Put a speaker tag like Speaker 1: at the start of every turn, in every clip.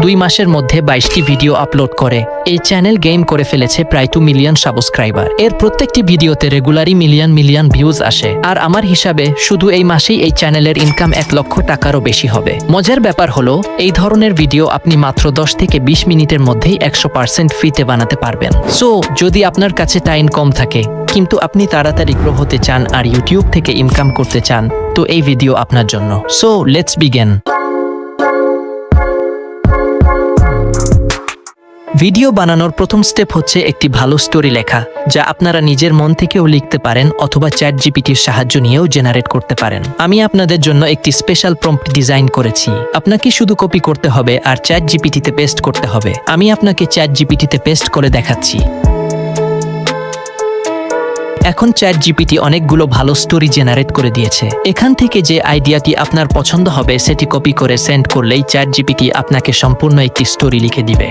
Speaker 1: 2 মাসের মধ্যে 22টি video upload করে। এই চ্যানেল গেইন করে ফেলেছে প্রায় 2 মিলিয়ন সাবস্ক্রাইবার। এর প্রত্যেকটি ভিডিওতে রেগুলারই মিলিয়ন ভিউজ আসে। আর আমার হিসাবে শুধু এই মাসেই এই চ্যানেলের ইনকাম 1 লক্ষ টাকারও বেশি হবে। মজার ব্যাপার হলো এই ধরনের ভিডিও আপনি মাত্র 10 থেকে 20 মিনিটের মধ্যেই 100% ফ্রিতে বানাতে পারবেন। সো যদি আপনার কাছে টাইম কম থাকে কিন্তু আপনি তাড়াতাড়ি গ্রো হতে চান আর ইউটিউব থেকে ইনকাম করতে চান, তো এই ভিডিও আপনার জন্য। So let's begin. ভিডিও বানানোর প্রথম স্টেপ হচ্ছে একটি ভালো স্টোরি লেখা, যা আপনারা নিজের মন থেকেও লিখতে পারেন অথবা চ্যাট জিপিটির সাহায্য নিয়েও জেনারেট করতে পারেন। আমি আপনাদের জন্য একটি স্পেশাল প্রম্পট ডিজাইন করেছি। আপনাকে শুধু কপি করতে হবে আর চ্যাট জিপিটিতে পেস্ট করতে হবে। আমি আপনাকে চ্যাট জিপিটিতে পেস্ট করে দেখাচ্ছি। এখন চ্যাট জিপিটি অনেকগুলো ভালো স্টোরি জেনারেট করে দিয়েছে। এখান থেকে যে আইডিয়াটি আপনার পছন্দ হবে সেটি কপি করে সেন্ড করলেই চ্যাট জিপিটি আপনাকে সম্পূর্ণ একটি স্টোরি লিখে দিবে।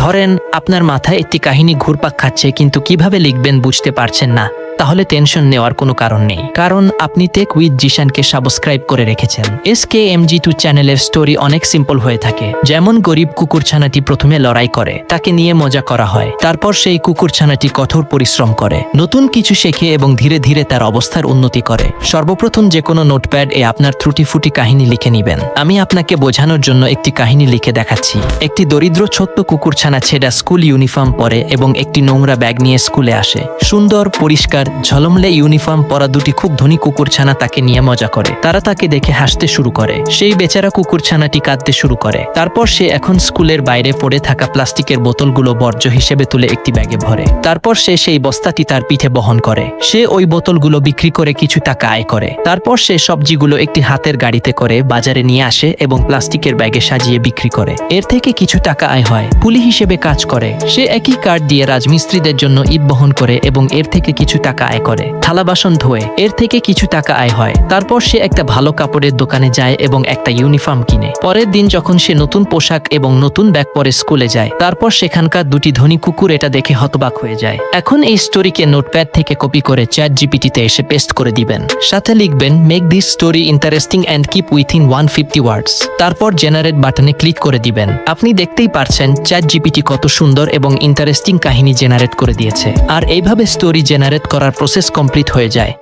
Speaker 1: ধরেন আপনার মাথায় একটি কাহিনী ঘুরপাক খাচ্ছে কিন্তু কিভাবে লিখবেন বুঝতে পারছেন না, তাহলে টেনশন নেওয়ার কোনো কারণ নেই, কারণ আপনি টেক উইথ জিশানকে সাবস্ক্রাইব করে রেখেছেন। SKMG2 চ্যানেলের স্টোরি অনেক সিম্পল হয়ে থাকে। যেমন গরিব কুকুরছানাটি প্রথমে লড়াই করে, তাকে নিয়ে মজা করা হয়। তারপর সেই কুকুরছানাটি কঠোর পরিশ্রম করে, নতুন কিছু শেখে এবং ধীরে ধীরে তার অবস্থার উন্নতি করে। সর্বপ্রথম যে কোনো নোটপ্যাড এ আপনার ত্রুটি ফুটি কাহিনী লিখে নেবেন। আমি আপনাকে বোঝানোর জন্য একটি কাহিনী লিখে দেখাচ্ছি। একটি দরিদ্র ছোট্ট কুকুরছানা ছেঁড়া স্কুল ইউনিফর্ম পরে এবং একটি নোংরা ব্যাগ নিয়ে স্কুলে আসে। সুন্দর পরিষ্কার ঝলমলে ইউনিফর্ম পরা দুটি খুব ধনী কুকুরছানা তাকে নিয়ে মজা করে। তারা তাকে দেখে হাসতে শুরু করে। সেই বেচারা কুকুরছানাটি কাঁদতে শুরু করে। তারপর সে এখন স্কুলের বাইরে পড়ে থাকা প্লাস্টিকের বোতলগুলো বর্জ্য হিসেবে তুলে একটি ব্যাগে ভরে। তারপর সে সেই বস্তাটি তার পিঠে বহন করে। সে ওই বোতলগুলো বিক্রি করে কিছু টাকা আয় করে। তারপর সে সবজিগুলো একটি হাতের গাড়িতে করে বাজারে নিয়ে আসে এবং প্লাস্টিকের ব্যাগে সাজিয়ে বিক্রি করে। এর থেকে কিছু টাকা আয় হয়। কুলি হিসেবে কাজ করে। সে একই কার্ড দিয়ে রাজমিস্ত্রিদের জন্য ইট বহন করে এবং এর থেকে কিছু টাকা আয় করে। থালা বাসন ধোয়ে, এর থেকে কিছু টাকা আয় হয়। তারপর সে একটা ভালো কাপড়ের দোকানে যায় এবং একটা ইউনিফর্ম কিনে। পরের দিন যখন সে নতুন পোশাক এবং নতুন ব্যাগ পরে স্কুলে যায়, তারপর সেখানকার দুটি ধনী কুকুর এটা দেখে হতবাক হয়ে যায়। এখন এই স্টোরিকে নোটপ্যাড থেকে কপি করে চ্যাট জিপিটিতে এসে পেস্ট করে দিবেন। সাথে লিখবেন make this story interesting and keep within 150 ওয়ার্ডস। তারপর জেনারেট বাটনে ক্লিক করে দিবেন। আপনি দেখতেই পারছেন চ্যাট জিপিটি কত সুন্দর এবং ইন্টারেস্টিং কাহিনী জেনারেট করে দিয়েছে। আর এইভাবে স্টোরি জেনারেট করার প্রসেস কমপ্লিট হয়ে যায়।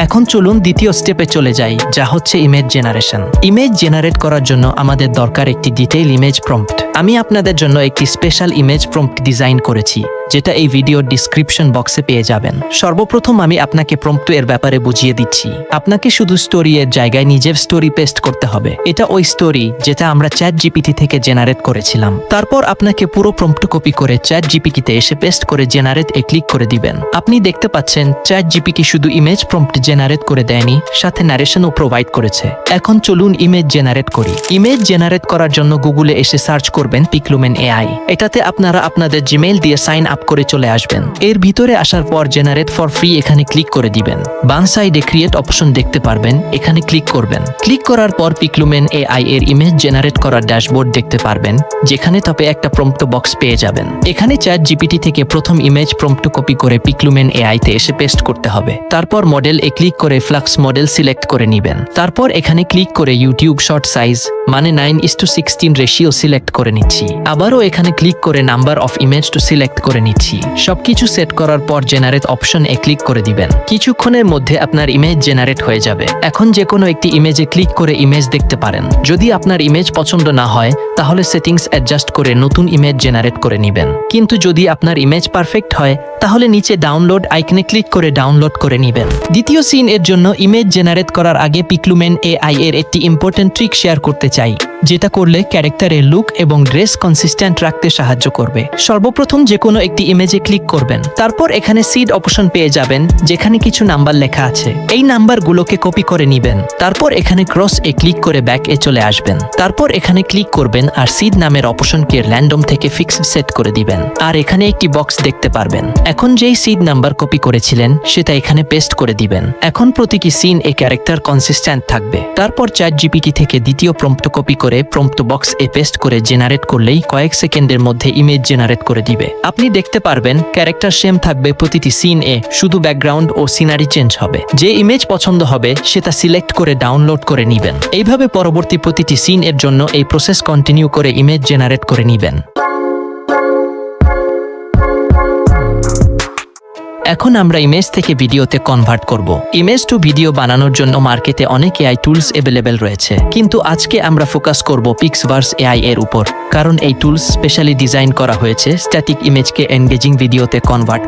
Speaker 1: এখন চলুন দ্বিতীয় স্টেপে চলে যাই, যা হচ্ছে ইমেজ জেনারেশন। ইমেজ জেনারেট করার জন্য আমাদের দরকার একটি ডিটেইল ইমেজ প্রম্পট। আমি আপনাদের জন্য একটি স্পেশাল ইমেজ প্রম্পট ডিজাইন করেছি, যেটা এই ভিডিওর ডিসক্রিপশন বক্সে পেয়ে যাবেন। সর্বপ্রথম আমি আপনাকে প্রম্পট এর ব্যাপারে বুঝিয়ে দিচ্ছি। আপনাকে শুধু স্টোরি এর জায়গায় নিজের স্টোরি পেস্ট করতে হবে। এটা ওই স্টোরি যেটা আমরা চ্যাট জিপিটি থেকে জেনারেট করেছিলাম। তারপর আপনাকে পুরো প্রম্পট কপি করে চ্যাট জিপিটিতে এসে পেস্ট করে জেনারেট এ ক্লিক করে দিবেন। আপনি দেখতে পাচ্ছেন চ্যাট জিপিটি শুধু ইমেজ প্রম্পট জেনারেট করে দেয়নি, সাথে ন্যারেশনও প্রোভাইড করেছে। এখন চলুন ইমেজ জেনারেট করি। ইমেজ জেনারেট করার জন্য গুগলে এসে সার্চ করবেন পিক্লুমেন AI। এটাতে আপনারা আপনাদের জিমেইল দিয়ে সাইন আপ করে চলে আসবেন। এর ভিতরে আসার পর জেনারেট ফর ফ্রি এখানে ক্লিক করে দিবেন। বাম সাইডে ক্রিয়েট অপশন দেখতে পারবেন, এখানে ক্লিক করবেন। ক্লিক করার পর পিক্লুমেন AI এর ইমেজ জেনারেট করার ড্যাশবোর্ড দেখতে পারবেন, যেখানে টপে একটা প্রম্পট বক্স পেয়ে যাবেন। এখানে চ্যাট জিপিটি থেকে প্রথম ইমেজ প্রম্পট কপি করে পিক্লুমেন AI তে এসে পেস্ট করতে হবে। তারপর মডেল এ ক্লিক করে ফ্লাক্স মডেল সিলেক্ট করে নেবেন। তারপর এখানে ক্লিক করে ইউটিউব শর্ট সাইজ মানে 9:16 রেশিও সিলেক্ট করে নিচ্ছি। আবারও এখানে ক্লিক করে number of image to select করে নিচ্ছি। সবকিছু সেট করার পর জেনারেট অপশন এ ক্লিক করে দিবেন। কিছুক্ষণের মধ্যে আপনার ইমেজ জেনারেট হয়ে যাবে। এখন যে কোনো একটি ইমেজে ক্লিক করে ইমেজ দেখতে পারেন। যদি আপনার ইমেজ পছন্দ না হয় তাহলে সেটিংস অ্যাডজাস্ট করে নতুন ইমেজ জেনারেট করে নেবেন। কিন্তু যদি আপনার ইমেজ পারফেক্ট হয় তাহলে নিচে ডাউনলোড আইকনে ক্লিক করে ডাউনলোড করে নেবেন। দ্বিতীয় সিন এর জন্য ইমেজ জেনারেট করার আগে পিক্লুমেন AI এর একটি ইম্পর্টেন্ট ট্রিক শেয়ার করতে চাই, যেটা করলে ক্যারেক্টারের লুক এবং ড্রেস কনসিস্টেন্ট রাখতে সাহায্য করবে। সর্বপ্রথম যে কোনো একটি ইমেজে ক্লিক করবেন। তারপর এখানে সিড অপশন পেয়ে যাবেন, যেখানে কিছু নাম্বার লেখা আছে। এই নাম্বারগুলোকে কপি করে নেবেন। তারপর এখানে ক্রস এ ক্লিক করে ব্যাক এ চলে আসবেন। তারপর এখানে ক্লিক করবেন আর সিড নামের অপশনকে র্যান্ডম থেকে ফিক্সড সেট করে দিবেন। আর এখানে একটি বক্স দেখতে পারবেন। এখন যেই সিড নাম্বার কপি করেছিলেন সেটা এখানে পেস্ট করে দিবেন। এখন প্রতিটি সিন এ ক্যারেক্টার কনসিস্টেন্ট থাকবে। তারপর চ্যাট জিপিটি থেকে দ্বিতীয় প্রম্পট কপি করে প্রম্পট বক্স এ পেস্ট করে জেনারেট করলেই কয়েক সেকেন্ডের মধ্যে ইমেজ জেনারেট করে দিবে। আপনি দেখতে দেখতে পারবেন ক্যারেক্টার সেম থাকবে প্রতিটি সিন এ, শুধু ব্যাকগ্রাউন্ড ও সিনারি চেঞ্জ হবে। যে ইমেজ পছন্দ হবে সেটা সিলেক্ট করে ডাউনলোড করে নেবেন। এইভাবে পরবর্তী প্রতিটি সিন এর জন্য এই প্রসেস কন্টিনিউ করে ইমেজ জেনারেট করে নেবেন। এখন আমরা ইমেজ থেকে ভিডিওতে কনভার্ট করব। ইমেজ টু ভিডিও বানানোর জন্য মার্কেটে অনেক এআই টুলস অ্যাভেলেবেল রয়েছে, কিন্তু আজকে আমরা ফোকাস করব পিক্সভার্স এআই এর উপর, কারণ এই টুলস স্পেশালি ডিজাইন করা হয়েছে স্ট্যাটিক ইমেজকে এনগেজিং ভিডিওতে কনভার্ট।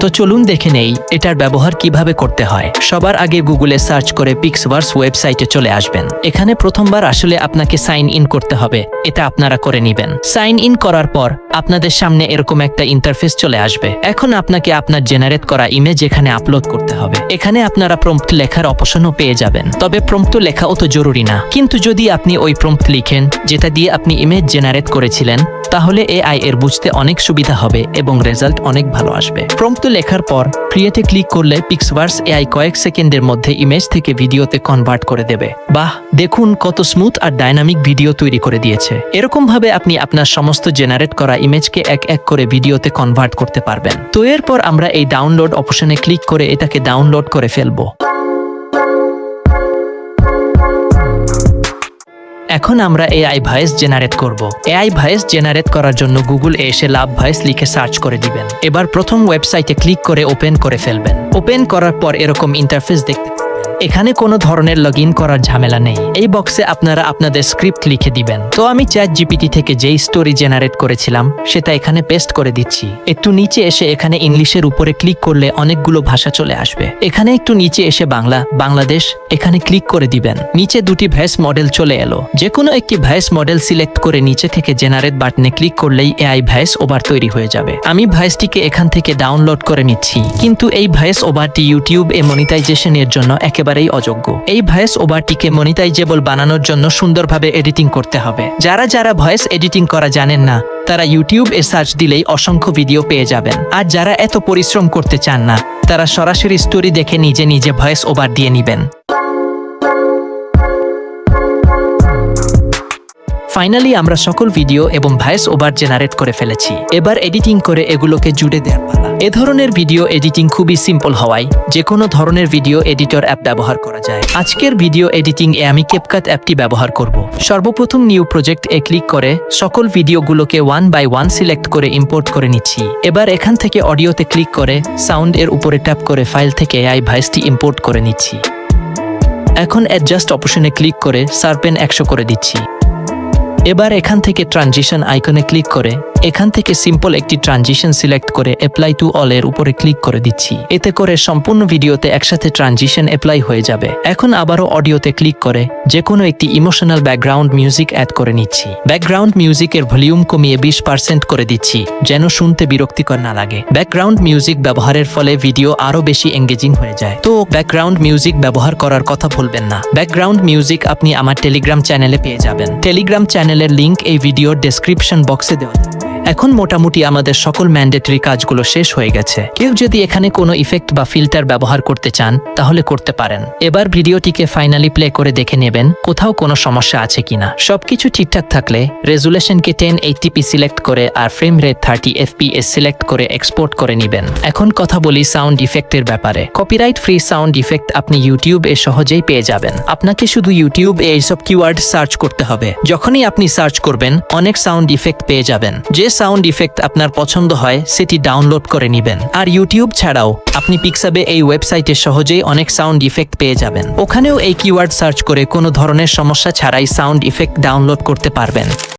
Speaker 1: তো চলুন দেখে নেই এটার ব্যবহার কিভাবে করতে হয়। সবার আগে গুগলে সার্চ করে পিক্সভার্স ওয়েবসাইটে চলে আসবেন। এখানে প্রথমবার আসলে আপনাকে সাইন ইন করতে হবে, এটা আপনারা করে নেবেন। সাইন ইন করার পর আপনাদের সামনে এরকম একটা ইন্টারফেস চলে আসবে। এখন আপনাকে আপনার জেনারেট করা ইমেজ এখানে আপলোড করতে হবে। এখানে আপনারা প্রম্পট লেখার অপশনও পেয়ে যাবেন, তবে প্রম্পট লেখা অত জরুরি না। কিন্তু যদি আপনি ওই প্রম্পট লিখেন যেটা দিয়ে আপনি ইমেজ জেনারেট করেছিলেন, তাহলে এআই এর বুঝতে অনেক সুবিধা হবে এবং রেজাল্ট অনেক ভালো আসবে। প্রম্পট লেখার পর ক্রিয়েটে ক্লিক করলে পিক্সভার্স এআই কয়েক সেকেন্ডের মধ্যে ইমেজ থেকে ভিডিওতে কনভার্ট করে দেবে। বাহ, দেখুন কত স্মুথ আর ডাইনামিক ভিডিও তৈরি করে দিয়েছে। এরকম ভাবে আপনি আপনার সমস্ত জেনারেট করা ইমেজকে এক এক করে ভিডিওতে কনভার্ট করতে পারবেন। তো এরপর আমরা এই ডাউনলোড অপশনে ক্লিক করে এটাকে ডাউনলোড করে ফেলবো। এখন আমরা এআই ভয়েস জেনারেট করব। এআই ভয়েস জেনারেট করার জন্য গুগল এসে লাভ ভয়েস লিখে সার্চ করে দিবেন। এবার প্রথম ওয়েবসাইটে ক্লিক করে ওপেন করে ফেলবেন। ওপেন করার পর এরকম ইন্টারফেস দেখতে পাবেন। এখানে কোনো ধরনের লগ ইন করার ঝামেলা নেই। এই বক্সে আপনারা আপনাদের স্ক্রিপ্ট লিখে দিবেন। তো আমি চ্যাট জিপিটি থেকে যেই স্টোরি জেনারেট করেছিলাম সেটা এখানে পেস্ট করে দিচ্ছি। একটু নিচে এসে এখানে ইংলিশের উপরে ক্লিক করলে অনেকগুলো ভাষা চলে আসবে। এখানে একটু নিচে এসে বাংলাদেশ এখানে ক্লিক করে দিবেন। নিচে দুটি ভয়েস মডেল চলে এলো। যে কোনো একটি ভয়েস মডেল সিলেক্ট করে নিচে থেকে জেনারেট বাটনে ক্লিক করলেই এআই ভয়েস ওভার তৈরি হয়ে যাবে। আমি ভয়েসটিকে এখান থেকে ডাউনলোড করে নিচ্ছি, কিন্তু এই ভয়েস ওভারটি ইউটিউব এ মনিটাইজেশনের জন্য একেবারেই অযোগ্য। এই ভয়েস ওভারটিকে মনিটাইজেবল বানানোর জন্য সুন্দরভাবে এডিটিং করতে হবে। যারা ভয়েস এডিটিং করা জানেন না, তারা ইউটিউব এ সার্চ দিলেই অসংখ্য ভিডিও পেয়ে যাবেন। আর যারা এত পরিশ্রম করতে চান না, তারা সরাসরি স্টোরি দেখে নিজে নিজে ভয়েস ওভার দিয়ে নেবেন। ফাইনালি আমরা সকল ভিডিও এবং ভয়েস ওভার জেনারেট করে ফেলেছি। এবার এডিটিং করে এগুলোকে জুড়ে দেওয়ার পালা। এ ধরনের ভিডিও এডিটিং খুবই সিম্পল হওয়ায় যে কোনো ধরনের ভিডিও এডিটর অ্যাপ ব্যবহার করা যায়। আজকের ভিডিও এডিটিং এ আমি ক্যাপকাট অ্যাপটি ব্যবহার করব। সর্বপ্রথম নিউ প্রজেক্ট এ ক্লিক করে সকল ভিডিওগুলোকে 1 বাই 1 সিলেক্ট করে ইম্পোর্ট করে নিচ্ছি। এবার এখান থেকে অডিওতে ক্লিক করে সাউন্ড এর উপরে ট্যাপ করে ফাইল থেকে এআই ভয়েসটি ইম্পোর্ট করে নিচ্ছি। এখন অ্যাডজাস্ট অপশনে ক্লিক করে শার্পেন 100 করে দিচ্ছি। এবার এখান থেকে ট্রানজিশন আইকনে ক্লিক করে এখান থেকে সিম্পল একটি ট্রানজিশন সিলেক্ট করে অ্যাপ্লাই টু অল এর উপরে ক্লিক করে দিচ্ছি। এতে করে সম্পূর্ণ ভিডিওতে একসাথে ট্রানজিশন অ্যাপ্লাই হয়ে যাবে। এখন আবারও অডিওতে ক্লিক করে যে কোনো একটি ইমোশনাল ব্যাকগ্রাউন্ড মিউজিক অ্যাড করে নিচ্ছি। ব্যাকগ্রাউন্ড মিউজিকের ভলিউম কমিয়ে 20% করে দিচ্ছি, যেন শুনতে বিরক্তিকর না লাগে। ব্যাকগ্রাউন্ড মিউজিক ব্যবহারের ফলে ভিডিও আরো বেশি এঙ্গেজিং হয়ে যায়। তো ব্যাকগ্রাউন্ড মিউজিক ব্যবহার করার কথা ভুলবেন না। ব্যাকগ্রাউন্ড মিউজিক আপনি আমার টেলিগ্রাম চ্যানেলে পেয়ে যাবেন। টেলিগ্রাম চ্যানেলের লিংক এই ভিডিওর ডেসক্রিপশন বক্সে দেওয়া থাকবে। এখন মোটামুটি আমাদের সকল ম্যান্ডেটরি কাজগুলো শেষ হয়ে গেছে। কেউ যদি এখানে কোনো ইফেক্ট বা ফিল্টার ব্যবহার করতে চান তাহলে করতে পারেন। এবার ভিডিওটিকে ফাইনালি প্লে করে দেখে নেবেন কোথাও কোনো সমস্যা আছে কিনা। সবকিছু ঠিকঠাক থাকলে রেজুলেশনকে 1080p সিলেক্ট করে আর ফ্রেম রেট 30 fps সিলেক্ট করে এক্সপোর্ট করে নেবেন। এখন কথা বলি সাউন্ড ইফেক্টের ব্যাপারে। কপিরাইট ফ্রি সাউন্ড ইফেক্ট আপনি ইউটিউব এ সহজেই পেয়ে যাবেন। আপনাকে শুধু ইউটিউব এ এইসব কিওয়ার্ড সার্চ করতে হবে। যখনই আপনি সার্চ করবেন অনেক সাউন্ড ইফেক্ট পেয়ে যাবেন। যে সাউন্ড ইফেক্ট আপনার পছন্দ হয় সেটি ডাউনলোড করে নেবেন। আর ইউটিউব ছাড়াও আপনি পিক্সাবে এই ওয়েবসাইটে সহজেই অনেক সাউন্ড ইফেক্ট পেয়ে যাবেন। ওখানেও এই কিওয়ার্ড সার্চ করে কোনো ধরনের সমস্যা ছাড়াই সাউন্ড ইফেক্ট ডাউনলোড করতে পারবেন।